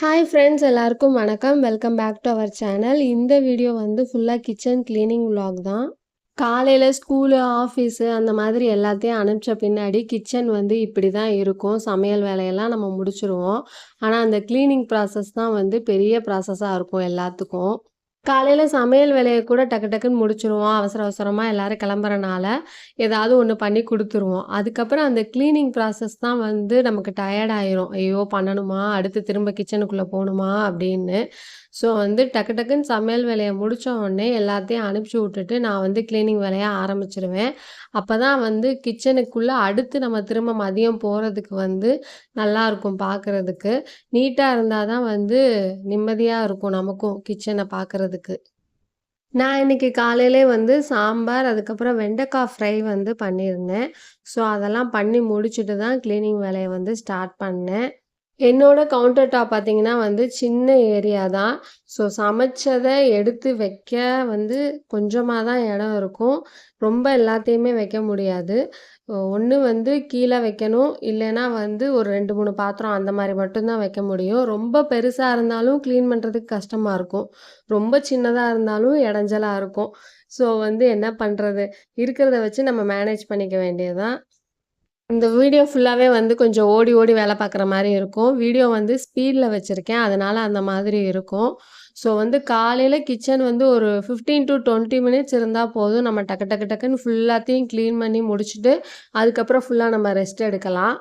Hi friends, எல்லாருக்கும் வணக்கம். Welcome back to our channel. இந்த வீடியோ வந்து ஃபுல்லாக கிச்சன் கிளீனிங் vlog தான். காலையில் ஸ்கூலு, ஆஃபீஸு அந்த மாதிரி எல்லாத்தையும் அனுப்பிச்ச பின்னாடி கிச்சன் வந்து இப்படி தான் இருக்கும். சமையல் வேலையெல்லாம் நம்ம முடிச்சுருவோம். ஆனால் அந்த கிளீனிங் ப்ராசஸ் தான் வந்து பெரிய ப்ராசஸாக இருக்கும் எல்லாத்துக்கும். காலையில் சமையல் வேலையை கூட டக்கு டக்குன்னு முடிச்சுருவோம். அவசர அவசரமாக எல்லோரும் கிளம்புறனால ஏதாவது ஒன்று பண்ணி கொடுத்துருவோம். அதுக்கப்புறம் அந்த க்ளீனிங் ப்ராசஸ் தான் வந்து நமக்கு டயர்ட் ஆயிரும். ஐயோ பண்ணணுமா, அடுத்து திரும்ப கிச்சனுக்குள்ளே போகணுமா அப்படின்னு. ஸோ வந்து டக்கு டக்குன்னு சமையல் வேலையை முடித்த உடனே எல்லாத்தையும் அனுப்பிச்சி விட்டுட்டு நான் வந்து க்ளீனிங் வேலையை ஆரம்பிச்சிருவேன். அப்போ தான் வந்து கிச்சனுக்குள்ளே அடுத்து நம்ம திரும்ப மதியம் போகிறதுக்கு வந்து நல்லாயிருக்கும் பார்க்குறதுக்கு. நீட்டாக இருந்தால் தான் வந்து நிம்மதியாக இருக்கும் நமக்கும் கிச்சனை பார்க்குறதுக்கு. நான் இன்னைக்கு காலையிலே வந்து சாம்பார், அதுக்கப்புறம் வெண்டைக்காய் ஃப்ரை வந்து பண்ணியிருந்தேன். ஸோ அதெல்லாம் பண்ணி முடிச்சுட்டு தான் க்ளீனிங் வேலையை வந்து ஸ்டார்ட் பண்ணேன். என்னோட கவுண்டர் டாப் பார்த்தீங்கன்னா வந்து சின்ன ஏரியா தான். ஸோ சமைச்சதை எடுத்து வைக்க வந்து கொஞ்சமா தான் இடம் இருக்கும். ரொம்ப எல்லாத்தையுமே வைக்க முடியாது. ஒண்ணு வந்து கீழ வைக்கணும். இல்லைன்னா வந்து ஒரு 2, 3 பாத்திரம் அந்த மாரி மட்டும் தான் வைக்க முடியும். ரொம்ப பெருசா இருந்தாலும் கிளீன் பண்றதுக்கு கஷ்டமா இருக்கும். ரொம்ப சின்னதா இருந்தாலும் இடைஞ்சலா இருக்கும். ஸோ வந்து என்ன பண்றது? இருக்கிறத வச்சு நம்ம மேனேஜ் பண்ணிக்க வேண்டியது தான். இந்த வீடியோ ஃபுல்லாவே வந்து கொஞ்சம் ஓடி ஓடி வேலை பார்க்குற மாரி இருக்கும். வீடியோ வந்து ஸ்பீட்ல வச்சிருக்கேன். அதனால அந்த மாதிரி இருக்கும். ஸோ வந்து காலையில கிச்சன் வந்து ஒரு 15 to 20 மினிட்ஸ் இருந்தா போதும். நம்ம டக்கு டக்கு டக்குன்னு ஃபுல்லாத்தையும் கிளீன் பண்ணி முடிச்சுட்டு, அதுக்கப்புறம் ஃபுல்லா நம்ம ரெஸ்ட் எடுக்கலாம்.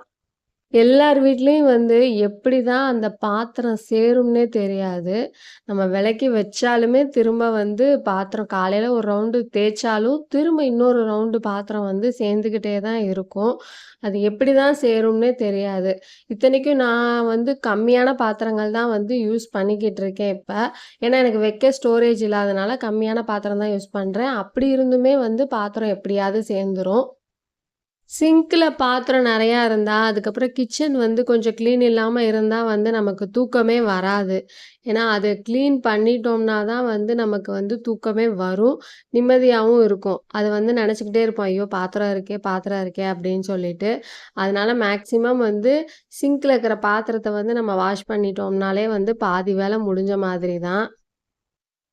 எல்லார் வீட்லயும் வந்து எப்படி தான் அந்த பாத்திரம் சேரும்னே தெரியாது. நம்ம விளக்கி வச்சாலுமே திரும்ப வந்து பாத்திரம் காலையில ஒரு ரவுண்டு தேய்ச்சாலும், திரும்ப இன்னொரு ரவுண்டு பாத்திரம் வந்து சேர்ந்துக்கிட்டே தான் இருக்கும். அது எப்படி தான் சேரும்னே தெரியாது. இத்தனைக்கும் நான் வந்து கம்மியான பாத்திரங்கள் தான் வந்து யூஸ் பண்ணிக்கிட்டு இருக்கேன் இப்ப. ஏன்னா எனக்கு வைக்க ஸ்டோரேஜ் இல்லாதனால கம்மியான பாத்திரம் தான் யூஸ் பண்றேன். அப்படி இருந்துமே வந்து பாத்திரம் எப்படியாவது சேர்ந்துரும். சிங்க்ல பாத்திரம் நெறையா இருந்தா, அதுக்கப்புறம் கிச்சன் வந்து கொஞ்சம் கிளீன் இல்லாம இருந்தா வந்து நமக்கு தூக்கமே வராது. ஏன்னா, அத கிளீன் பண்ணிட்டோம்னா தான் வந்து நமக்கு வந்து தூக்கமே வரும். நிம்மதியாவும் இருக்கும். அத வந்து நெனச்சுக்கிட்டே இருப்போம். ஐயோ! பாத்திரம் இருக்கே, பாத்திரம் இருக்கே அப்படின்னு சொல்லிட்டு. அதனால மேக்ஸிமம் வந்து சிங்க்ல இருக்கிற பாத்திரத்த வந்து நம்ம வாஷ் பண்ணிட்டோம்னாலே வந்து பாதி வேல முடிஞ்ச மாதிரி தான்.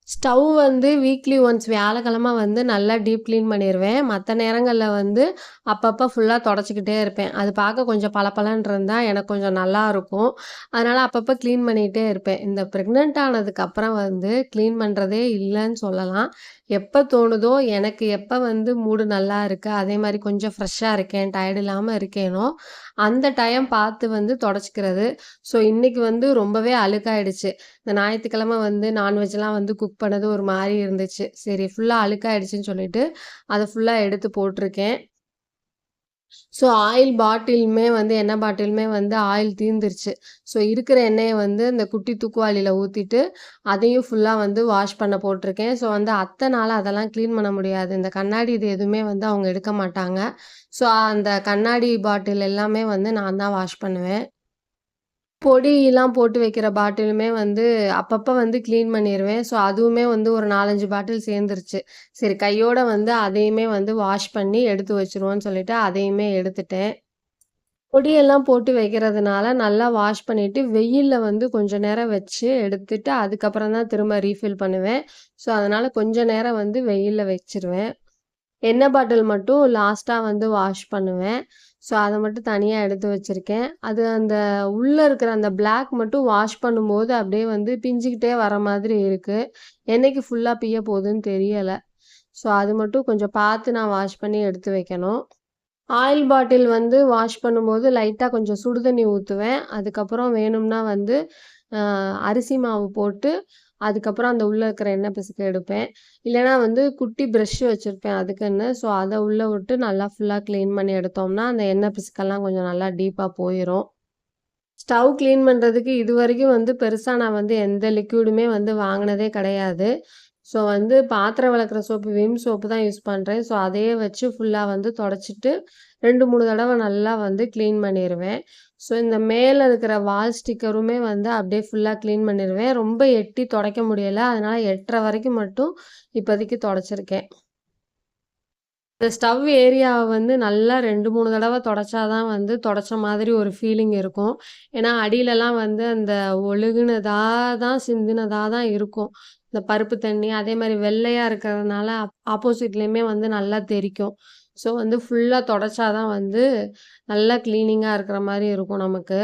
ஸ்டவ் வந்து வீக்லி ஒன்ஸ் வியாழக்கிழமை வந்து நல்லா டீப் கிளீன் பண்ணிருவேன். மத்த நேரங்கள்ல வந்து அப்பப்ப ஃபுல்லா தொடச்சுக்கிட்டே இருப்பேன். அது பார்க்க கொஞ்சம் பளபளன்னு இருந்தா எனக்கு கொஞ்சம் நல்லா இருக்கும். அதனால அப்பப்ப கிளீன் பண்ணிட்டே இருப்பேன். இந்த பிரெக்னன்ட் ஆனதுக்கு அப்புறம் வந்து கிளீன் பண்றதே இல்லன்னு சொல்லலாம். எப்ப தோணுதோ, எனக்கு எப்ப வந்து மூடு நல்லா இருக்கு, அதே மாரி கொஞ்சம் ஃப்ரெஷ்ஷா இருக்கேன், டயர்ட் இல்லாம இருக்கேனோ, அந்த டைம் பார்த்து வந்து தொடச்சுக்கிறது. ஸோ இன்னைக்கு வந்து ரொம்பவே அழுக்காயிடுச்சு. இந்த ஞாயித்துக்கிழமை வந்து நான்வெஜ்லாம் வந்து குக் பண்ணது ஒரு மாரி இருந்துச்சு. சரி ஃபுல்லா அழுக்காயிடுச்சுன்னு சொல்லிட்டு, அத ஃபுல்லா எடுத்து போட்டுருக்கேன். ஸோ ஆயில் பாட்டிலுமே வந்து எண்ணெய் பாட்டிலுமே வந்து ஆயில் தீர்ந்துருச்சு. ஸோ இருக்கிற எண்ணெய வந்து இந்த குட்டி தூக்குவாளியில ஊத்திட்டு, அதையும் ஃபுல்லா வந்து வாஷ் பண்ண போட்டுருக்கேன். ஸோ வந்து அத்தனால அதெல்லாம் கிளீன் பண்ண முடியாது. இந்த கண்ணாடி இது எதுவுமே வந்து அவங்க எடுக்க மாட்டாங்க. ஸோ அந்த கண்ணாடி பாட்டில் எல்லாமே வந்து நான் தான் வாஷ் பண்ணுவேன். பொடிலாம் போட்டு வைக்கிற பாட்டிலுமே வந்து அப்பப்ப வந்து கிளீன் பண்ணிருவேன். ஸோ அதுவுமே வந்து ஒரு 4, 5 பாட்டில் சேர்ந்துருச்சு. சரி கையோட வந்து அதையுமே வந்து வாஷ் பண்ணி எடுத்து வச்சுருவோன்னு சொல்லிட்டு அதையுமே எடுத்துட்டேன். பொடியெல்லாம் போட்டு வைக்கிறதுனால நல்லா வாஷ் பண்ணிட்டு, வெயில்ல வந்து கொஞ்ச நேரம் வச்சு எடுத்துட்டு, அதுக்கப்புறம் தான் திரும்ப ரீஃபில் பண்ணுவேன். ஸோ அதனால கொஞ்ச நேரம் வந்து வெயில்ல வச்சுருவேன். எண்ணெய் பாட்டில் மட்டும் லாஸ்ட்டா வந்து வாஷ் பண்ணுவேன். ஸோ அத மட்டும் தனியா எடுத்து வச்சிருக்கேன். அது அந்த உள்ள இருக்கிற அந்த பிளாக் மட்டும் வாஷ் பண்ணும்போது அப்படியே வந்து பிஞ்சுக்கிட்டே வர மாதிரி இருக்கு. என்னைக்கு ஃபுல்லா பிய்ய போகுதுன்னு தெரியல. ஸோ அது மட்டும் கொஞ்சம் பார்த்து நான் வாஷ் பண்ணி எடுத்து வைக்கணும். ஆயில் பாட்டில் வந்து வாஷ் பண்ணும்போது லைட்டா கொஞ்சம் சுடு தண்ணி ஊத்துவேன். அதுக்கப்புறம் வேணும்னா வந்து அ அரிசி மாவு போட்டு, அதுக்கப்புறம் அந்த உள்ள இருக்கிற எண்ணெய் பிசுக்க எடுப்பேன். இல்லன்னா வந்து குட்டி பிரஷ் வச்சிருப்பேன் அதுக்குன்னு. ஸோ அத உள்ள விட்டு நல்லா ஃபுல்லா கிளீன் பண்ணி எடுத்தோம்னா, அந்த எண்ணெய் பிசுக்கெல்லாம் கொஞ்சம் நல்லா டீப்பா போயிரும். ஸ்டவ் கிளீன் பண்றதுக்கு இதுவரைக்கும் வந்து பெருசா நான் வந்து எந்த லிக்விடுமே வந்து வாங்குனதே கிடையாது. ஸோ வந்து பாத்திரம் விளக்குற சோப்பு விம் சோப்பு தான் யூஸ் பண்றேன். ஸோ அதையே வச்சு ஃபுல்லா வந்து தொடச்சிட்டு 2, 3 தடவ நல்லா வந்து கிளீன் பண்ணிருவேன். ஸோ இந்த மேல இருக்கிற வால் ஸ்டிக்கருமே வந்து அப்படியே ஃபுல்லா கிளீன் பண்ணிருவேன். ரொம்ப எட்டி தொடைக்க முடியல. அதனால 8:30 வரைக்கும் மட்டும் இப்போதைக்கு தொடச்சிருக்கேன். இந்த ஸ்டவ் ஏரியாவ வந்து நல்லா 2, 3 தடவ தொடச்சா தான் வந்து தொடச்ச மாதிரி ஒரு ஃபீலிங் இருக்கும். ஏன்னா, அடியிலலாம் வந்து அந்த ஒழுகுனதா சிந்தினதா தான் இருக்கும். இந்த பருப்பு தண்ணி, அதே மாரி வெள்ளையா இருக்கிறதுனால ஆப்போசிட்லயுமே வந்து நல்லா தெறிக்கும். ஸோ வந்து ஃபுல்லா தொடச்சா தான் வந்து நல்லா கிளீனிங்கா இருக்கிற மாரி இருக்கும் நமக்கு.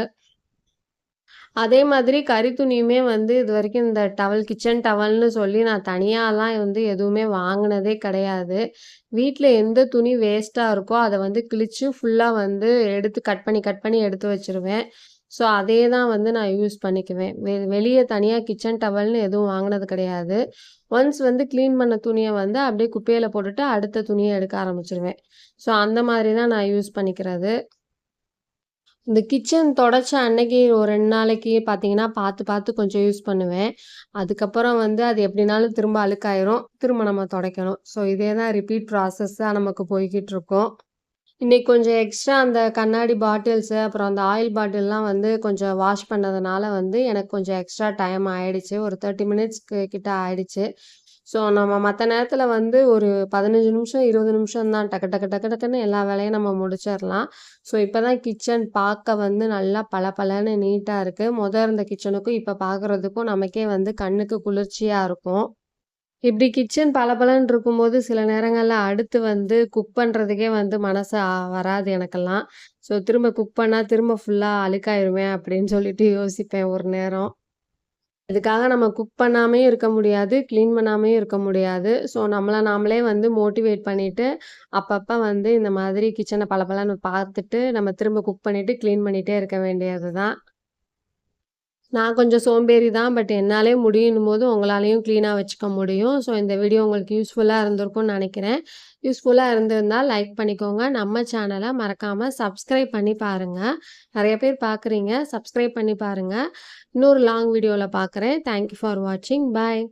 அதே மாதிரி கறி துணியுமே வந்து இதுவரைக்கும் இந்த டவல் கிச்சன் டவல்னு சொல்லி நான் தனியாலாம் வந்து எதுவுமே வாங்குனதே கிடையாது. வீட்ல எந்த துணி வேஸ்ட்டா இருக்கோ, அத வந்து கிழிச்சு ஃபுல்லா வந்து எடுத்து கட் பண்ணி எடுத்து வச்சுருவேன். ஸோ, அதே தான் வந்து நான் யூஸ் பண்ணிக்குவேன். வெளிய தனியா கிச்சன் டவல்னு எதுவும் வாங்குனது கிடையாது. ஒன்ஸ் வந்து கிளீன் பண்ண துணிய வந்து அப்படியே குப்பையில போட்டுட்டு அடுத்த துணிய எடுக்க ஆரம்பிச்சுருவேன். ஸோ, அந்த மாதிரி தான் நான் யூஸ் பண்ணிக்கிறது. இந்த கிச்சன் தொடச்ச அன்னைக்கு ஒரு 2 நாளைக்கு பார்த்தீங்கன்னா, பார்த்து கொஞ்சம் யூஸ் பண்ணுவேன். அதுக்கப்புறம் வந்து அது எப்படினாலும் திரும்ப அழுக்காயிரும். திரும்ப நம்ம தொடைக்கணும். ஸோ இதே தான் ரிப்பீட் ப்ராசஸா நமக்கு போய்க்கிட்டுருக்கும். இன்னைக்கு கொஞ்சம் எக்ஸ்ட்ரா அந்த கண்ணாடி பாட்டில்ஸு, அப்புறம் அந்த ஆயில் பாட்டில்லாம் வந்து கொஞ்சம் வாஷ் பண்ணதுனால வந்து எனக்கு கொஞ்சம் எக்ஸ்ட்ரா டைம் ஆயிடுச்சு. ஒரு 30 மினிட்ஸ்க்கு கிட்ட ஆயிடுச்சு. ஸோ நம்ம மத்த நேரத்தில வந்து ஒரு 15 நிமிஷம், 20 நிமிஷம் தான் டக்கு டக்குன்னு எல்லா வேலையும் நம்ம முடிச்சிரலாம். ஸோ இப்ப தான் கிச்சன் பார்க்க வந்து நல்லா பளபளன்னு நீட்டா இருக்கு. இருந்த கிச்சனுக்கும் இப்ப பார்க்குறதுக்கும் நமக்கே வந்து கண்ணுக்கு குளிர்ச்சியா இருக்கும். இப்படி கிச்சன் பளபளன்னு இருக்கும்போது, சில நேரங்கள்ல அடுத்து வந்து குக் பண்றதுக்கே வந்து மனசு வராது எனக்கெல்லாம். ஸோ திரும்ப குக் பண்ணா திரும்ப ஃபுல்லா அழுக்காயிருவேன் அப்படின்னு சொல்லிட்டு யோசிப்பேன் ஒரு நேரம். இதுக்காக நம்ம குக் பண்ணாமயும் இருக்க முடியாது, கிளீன் பண்ணாமயும் இருக்க முடியாது. ஸோ நம்மள நாமளே வந்து மோட்டிவேட் பண்ணிட்டு, அப்பப்ப வந்து இந்த மாதிரி கிச்சன பளபளன்னு பார்த்துட்டு, நம்ம திரும்ப குக் பண்ணிட்டு, கிளீன் பண்ணிட்டே இருக்க வேண்டியது தான். நான் கொஞ்சம் சோம்பேறி தான். பட் என்னாலே முடியுன்னும்போது உங்களாலயும் கிளீனா வச்சுக்க முடியும். ஸோ இந்த வீடியோ உங்களுக்கு யூஸ்ஃபுல்லா இருந்திருக்கும்னு நெனைக்கிறேன். யூஸ்ஃபுல்லா இருந்திருந்தா லைக் பண்ணிக்கோங்க. நம்ம சேனல மறக்காம சப்ஸ்கிரைப் பண்ணி பாருங்க. நெறைய பேர் பார்க்குறீங்க. சப்ஸ்கிரைப் பண்ணி பாருங்க. இன்னொரு லாங் வீடியோல பார்க்குறேன். தேங்க் யூ ஃபார் வாட்சிங். பாய்.